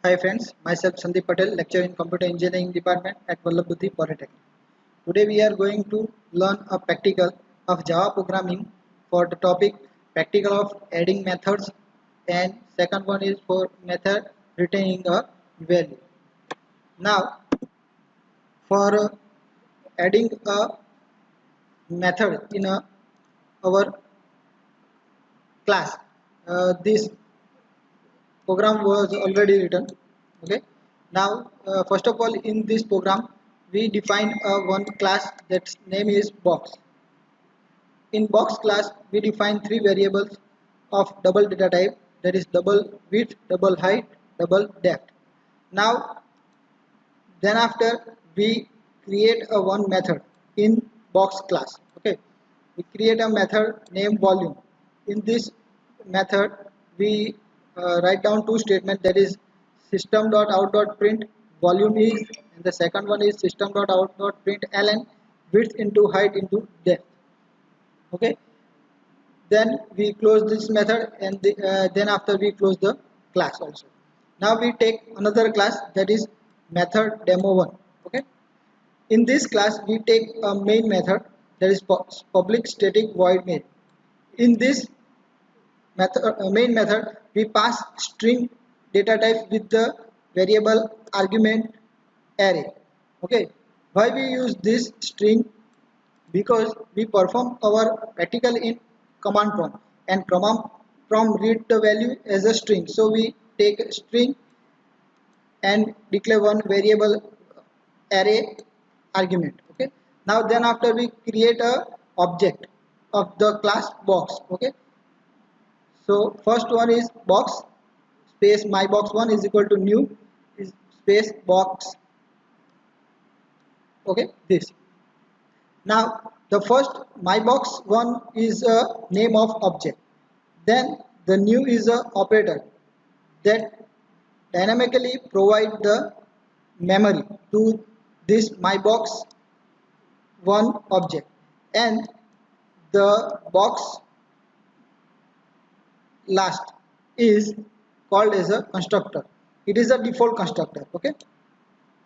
Hi friends, myself Sandeep Patel, lecturer in Computer Engineering Department at Vallabh Budhi Polytechnic. Today we are going to learn a practical of Java programming for the topic practical of adding methods, and second one is for method returning a value. Now for adding a method in our class, this program was already written. Okay, now first of all, in this program we define one class that's name is box. In box class we define three variables of double data type, that is double width, double height, double depth. Now then after we create a one method in box class. Okay, we create a method named volume. In this method we write down two statements, that is system.out.print volume is, and the second one is system.out.print ln width into height into depth. Okay, then we close this method, and then after we close the class also. Now we take another class, that is method demo1. Okay, in this class we take a main method, that is public static void main. In this method main method we pass string data type with the variable argument array. Okay, why we use this string? Because we perform our practical in command prompt, and command prompt read the value as a string, so we take a string and declare one variable array argument. Okay, now then after we create a object of the class box. Okay, so first one is box space my box one is equal to new is space box. Okay, this. Now the first my box one is a name of object, then the new is a operator that dynamically provide the memory to this my box one object, and the box last is called as a constructor. It is a default constructor. Okay,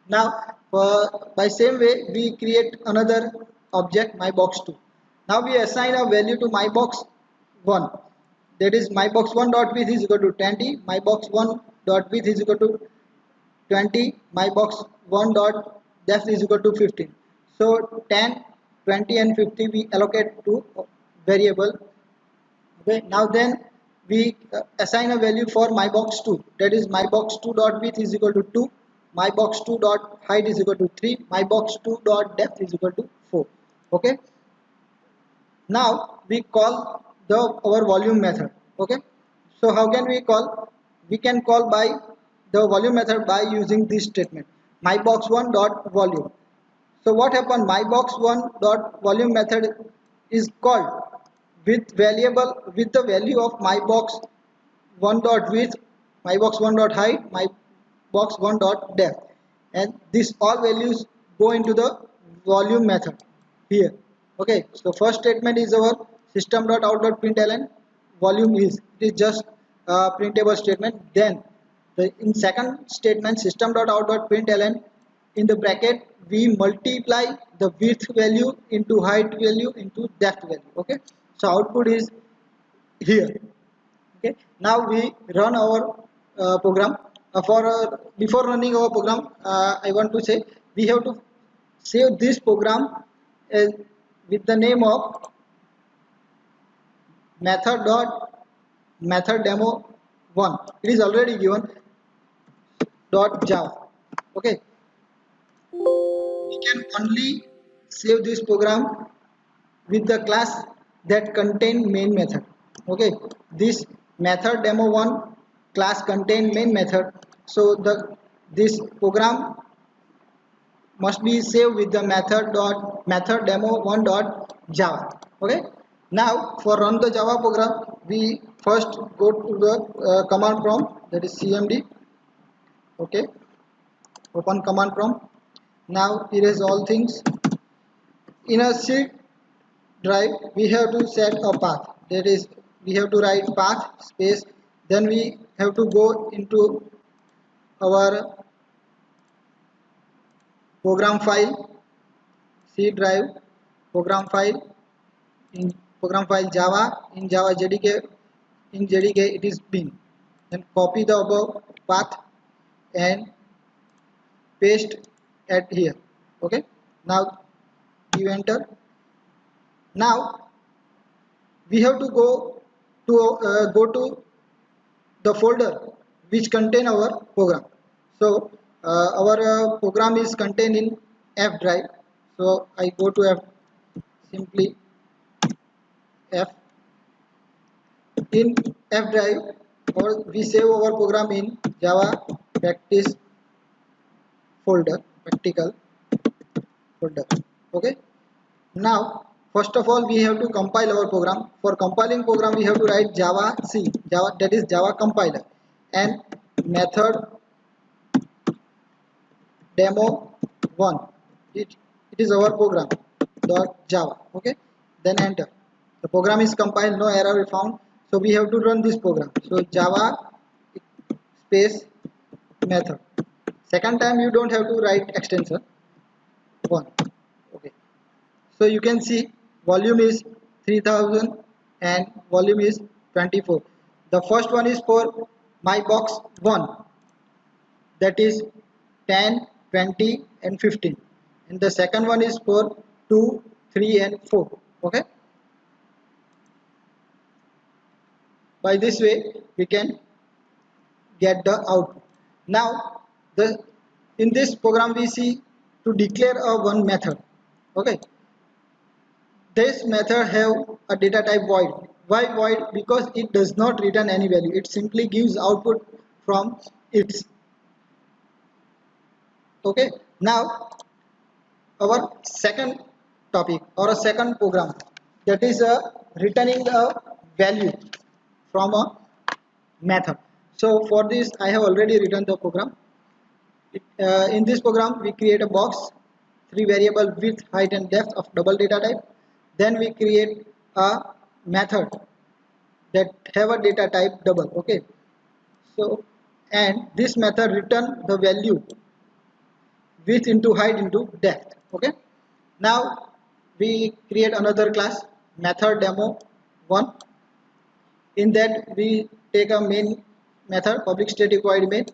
now by same way we create another object my box 2. Now we assign a value to my box 1, that is my box 1 dot width is equal to 20, my box 1 dot width is equal to 20, my box 1 dot depth is equal to 15. So 10, 20 and 50 we allocate to variable. Okay, now then we assign a value for my box 2, that is my box 2 dot width is equal to 2, my box 2 dot height is equal to 3, my box 2 dot depth is equal to 4. Okay, now we call the our volume method. Okay, so how can we call? We can call by the volume method by using this statement my box 1 dot volume. So what happened? My box 1 dot volume method is called with variable with the value of my box 1 dot width, my box 1 dot height, my box 1 dot depth, and this all values go into the volume method here. Okay, so first statement is our system dot out dot println volume is, it is just a printable statement. Then in second statement system dot out dot println, in the bracket we multiply the width value into height value into depth value. Okay, so output is here. Okay, now we run our program. Before running our program, I want to say we have to save this program as, with the name of method demo 1. It is already given dot java. Okay, we can only save this program with the class that contain main method. Okay, this method demo 1 class contain main method, so this program must be saved with the method demo 1 dot java. Okay, now for run the java program we first go to the command prompt, that is cmd. Okay, open command prompt. Now erase all things. In a C drive we have to set a path, that is we have to write path space, then we have to go into our program file, C drive, program file, in program file Java, in Java JDK, in JDK it is bin. Then copy the above path and paste at here. Okay, now give enter. Now we have to go to the folder which contain our program. So our program is contained in F drive. So I go to F, simply F. In F drive, or we save our program in Java practice folder, practical folder. Okay. Now first of all we have to compile our program. For compiling program we have to write Java C, Java, that is Java compiler, and method demo 1, it is our program dot Java. Okay, then enter. The program is compiled, no error found, so we have to run this program. So Java space method. Second time you don't have to write extension 1. Okay, so you can see volume is 3000 and volume is 24. The first one is for my box 1, that is 10, 20 and 15, and the second one is for 2, 3 and 4. Okay, by this way we can get the output. Now in this program we see to declare a one method. Okay, this method have a data type void. Why void? Because it does not return any value, it simply gives output from its. Okay, now our second topic or a second program, that is returning a value from a method. So for this I have already written the program. In this program we create a box, 3 variable width, height and depth of double data type. Then we create a method that have a data type double. Okay, so and this method return the value width into height into depth. Okay, now we create another class method demo 1. In that we take a main method public static void main.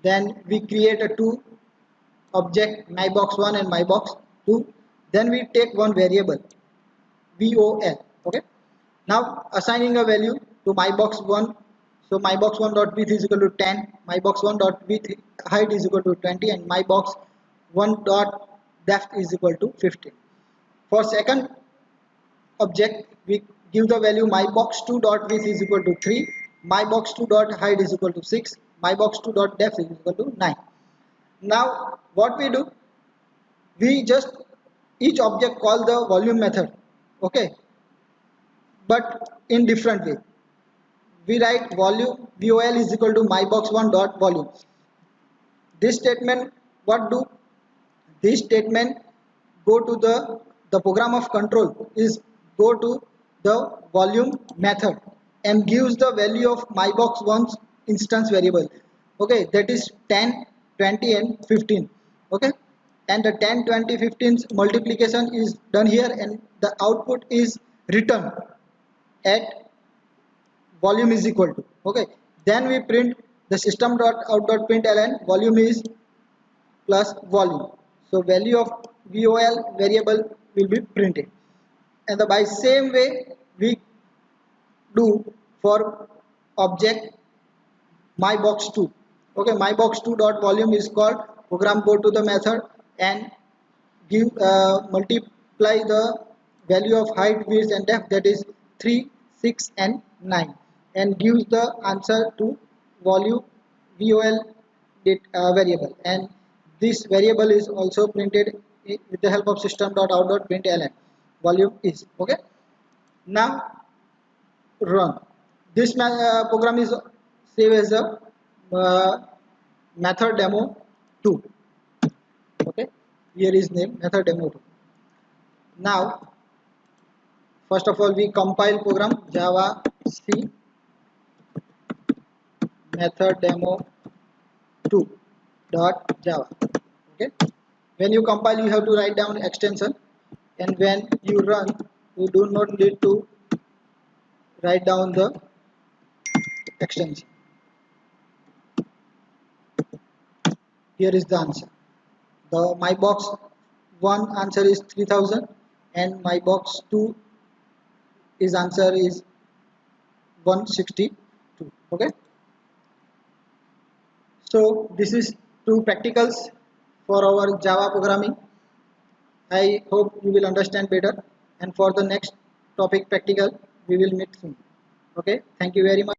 Then we create a two object mybox1 and mybox2. Then we take one variable vol. Okay, now assigning a value to mybox1. So mybox1 dot width is equal to 10, mybox1 dot width height is equal to 20, and mybox1 dot depth is equal to 15. For second object we give the value mybox2 dot width is equal to 3, mybox2 dot height is equal to 6, mybox2 dot depth is equal to 9. Now what we do, we just each object call the volume method. Okay, but in different way. We write volume vol is equal to mybox1 dot volume. This statement what do? This statement go to the program of control is go to the volume method and gives the value of mybox1's instance variable. Okay, that is 10, 20 and 15. Okay, and the 10, 20, 15's multiplication is done here and the output is written at volume is equal to. Okay, then we print the system dot out dot println volume is plus volume. So value of vol variable will be printed, and by same way we do for object mybox2. Okay, mybox2 dot volume is called, program go to the method and give multiply the value of height, width and depth, that is 3, 6 and 9, and gives the answer to volume vol variable, and this variable is also printed with the help of system.out.println volume is. Okay, now run this program is saved as a method demo 2. Okay, here is name method demo 2. Now first of all we compile program Java C method demo 2 dot java. Okay, when you compile you have to write down extension, and when you run you do not need to write down the extension. Here is the answer. The my box 1 answer is 3000 and my box 2 is answer is 162. Okay, so this is two practicals for our java programming. I hope you will understand better, and for the next topic practical we will meet soon. Okay, thank you very much.